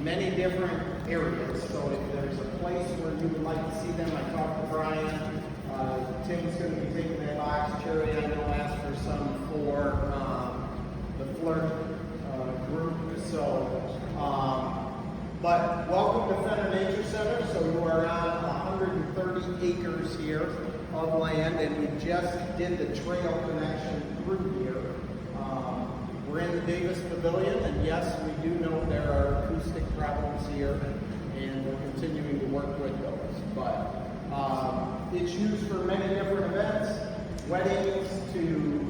many different areas. So if there's a place where you would like to see them, I talked to Brian. Tim's going to be taking that box cherry. I know asked for some for the flirt group. So, but welcome to Fenner Nature Center. So you are on 130 acres here of land, and we just did the trail connection through here. We're in the Davis Pavilion, and yes, we do know there are acoustic problems here, and we're continuing to work with those. But it's used for many different events, weddings to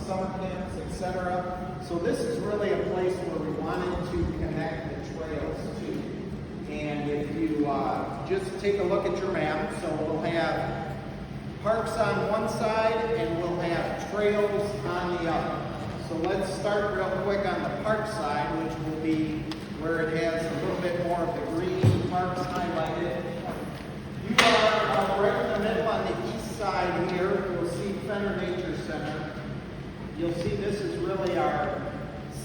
summer camps, etc. So this is really a place where we wanted to connect the trails to. And if you just take a look at your map, so we'll have parks on one side and we'll have trails on the other. So let's start real quick on the park side, which will be where it has a little bit more of the green parks highlighted. You are right in the middle on the east side here. You'll see Fenner Nature Center. You'll see this is really our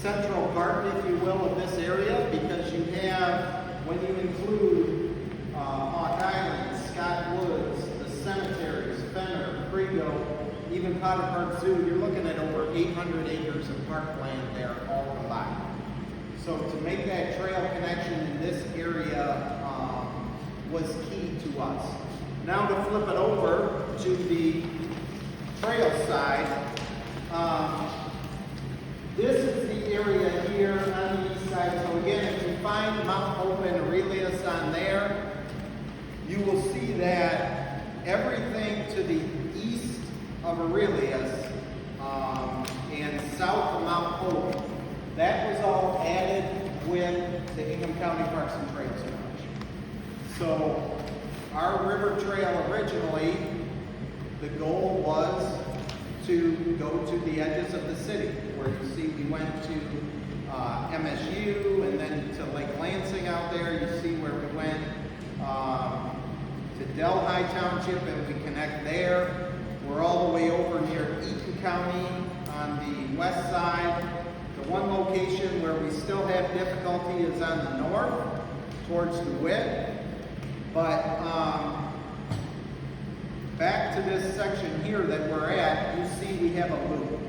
central part, if you will, of this area, because you have, when you include Hawk Island, Scott Woods, the cemeteries, Fenner, Prigo, even Potter Park Zoo, you're looking at over 800 acres of parkland there all combined. So to make that trail connection in this area was key to us. Now to flip it over to the trail side, this is the area here on the east side. So again, if you find Mount Hope and Aurelius on there, you will see that everything to the east of Aurelius and south of Mount Hope, that was all added with the Ingham County Parks and Trails Commission. So our river trail originally, the goal was to go to the edges of the city, where you see we went to MSU and then to Lake Lansing out there. You see where we went to Delhi Township and we connect there. We're all the way over near Eaton County on the west side. The one location where we still have difficulty is on the north, towards DeWitt. But back to this section here that we're at, you see we have a loop.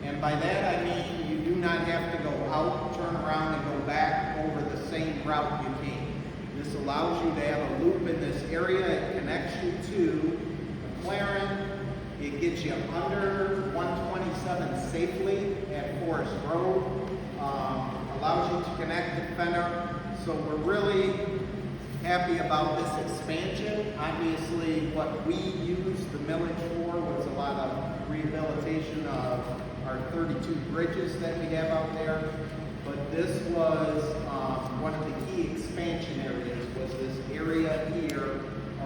And by that I mean you do not have to go out, turn around, and go back over the same route you came. This allows you to have a loop in this area. It connects you to McLaren. It gets you under 127 safely at Forest Road. Allows you to connect to Fenner. So we're really happy about this expansion. Obviously, what we used the millage for was a lot of rehabilitation of our 32 bridges that we have out there. But this was one of the key expansion areas, was this area here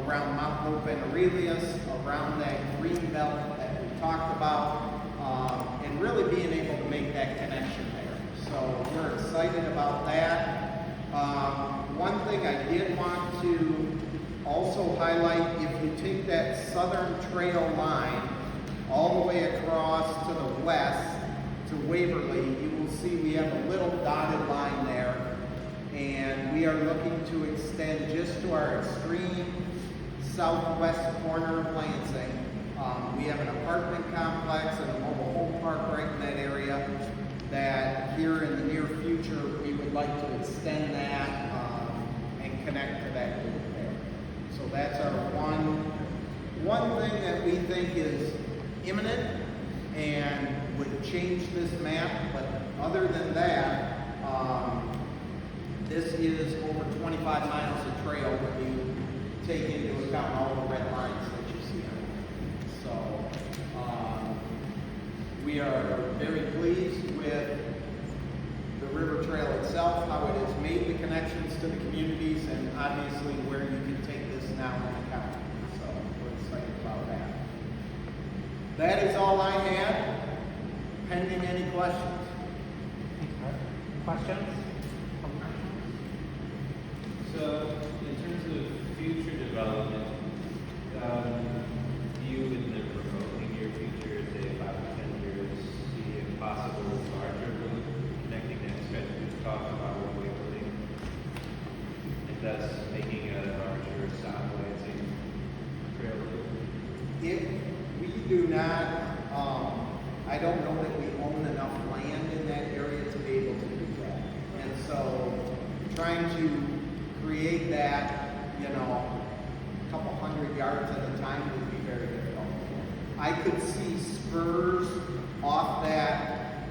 around Mount Hope and Aurelius, around that green belt that we talked about, and really being able to make that connection there. So we're excited about that. One thing I did want to also highlight, if you take that southern trail line all the way across to the west to Waverly, you will see we have a little dotted line there, and we are looking to extend just to our extreme southwest corner of Lansing. We have an apartment complex and a mobile home park right in that area that here in the near future we would like to extend that and connect to that loop there. So that's our one thing that we think is imminent and would change this map, but other than that, this is over 25 miles of trail when you take into account all the red lines that you see on it. So we are very pleased with the river trail itself, how it has made the connections to the communities, and obviously where you can take this now in the county. So we're excited about that. That is all I had, pending any questions. Questions? So, in terms of future development, you in the promoting your future, say 5 to 10 years, see a possible larger route connecting that stretch we talked about with Waverly? us making a larger stop Lansing trail loop? If we do not, I don't know that we own enough land in that area to be able to do that. And so trying to create that, you know, a couple hundred yards at a time would be very difficult. I could see spurs off that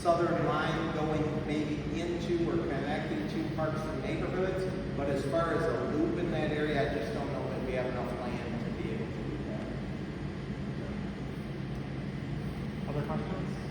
southern line going maybe into or connecting to parts of neighborhoods, but as far as a loop in that area, I just don't know that we have enough land to be able to do that. Other questions?